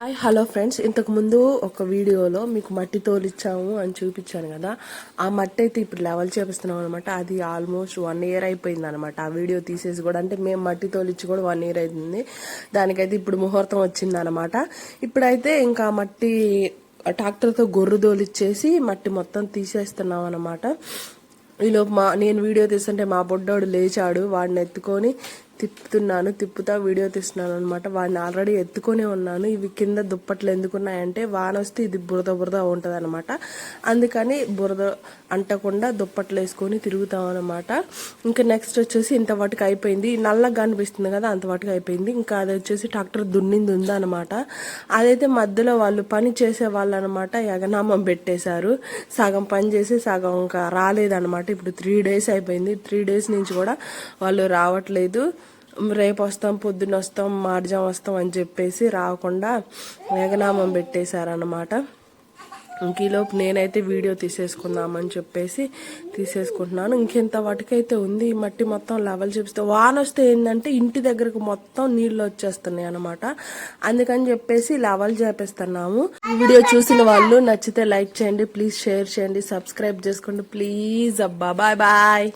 Hi hello friends, ఇంతకు ముందు ఒక వీడియోలో మీకు మట్టి తోలిచ్చాము అని చూపించాను కదా. ఆ మట్టి అయితే ఇప్పుడు లెవెల్ చేపిస్తున్నాం అనమాట. అది ఆల్మోస్ట్ 1 year అయిపోయింది అనమాట. ఆ వీడియో తీసేసి కూడా, అంటే మేము మట్టి తోలిచ్చి కూడా 1 year అవుతుంది. దానికైతే ఇప్పుడు ముహూర్తం వచ్చింది అనమాట. ఇప్పుడైతే ఇంకా మట్టి ట్రాక్టర్తో గొర్రు తోలిచ్చేసి మట్టి మొత్తం తీసేస్తున్నాం అనమాట. ఈలోపు నేను వీడియో తీస్తుంటే మా బొడ్డోడు లేచాడు. వాడిని ఎత్తుకొని తిప్పుతా వీడియో తీస్తున్నాను అనమాట. వాడిని ఆల్రెడీ ఎత్తుకొని ఉన్నాను. ఇవి కింద దుప్పట్లు ఎందుకున్నాయంటే వాన వస్తే ఇది బురద ఉంటుంది అనమాట. అందుకని బురద అంటకుండా దుప్పట్లు వేసుకొని తిరుగుతాం అనమాట. ఇంకా నెక్స్ట్ వచ్చేసి ఇంతవాటికి అయిపోయింది. నల్లగా అనిపిస్తుంది కదా, అంతవాటికి అయిపోయింది. ఇంకా అది వచ్చేసి ట్రాక్టర్ దున్నింది ఉందన్నమాట. అదైతే మధ్యలో వాళ్ళు పని చేసే వాళ్ళు అనమాట యగనామం పెట్టేశారు. సగం పని చేసి సగం ఇంకా రాలేదన్నమాట. ఇప్పుడు 3 days అయిపోయింది. 3 days నుంచి కూడా వాళ్ళు రావట్లేదు. రేపు వస్తాం, పొద్దున్న వస్తాం, మార్జం వస్తాం అని చెప్పేసి రాకుండా వేగనామం పెట్టేశారనమాట. ఇంకీలోపు నేనైతే వీడియో తీసేసుకుందామని చెప్పేసి తీసేసుకుంటున్నాను. ఇంకెంత వాటికైతే ఉంది. మట్టి మొత్తం లెవెల్ చూపిస్తే వాన వస్తే ఏంటంటే ఇంటి దగ్గరకు మొత్తం నీళ్ళు వచ్చేస్తున్నాయి అనమాట. అందుకని చెప్పేసి లెవెల్ చేపిస్తున్నాము. వీడియో చూసిన వాళ్ళు నచ్చితే లైక్ చేయండి, ప్లీజ్ షేర్ చేయండి, సబ్స్క్రైబ్ చేసుకోండి ప్లీజ్. అబ్బా బాయ్ బాయ్.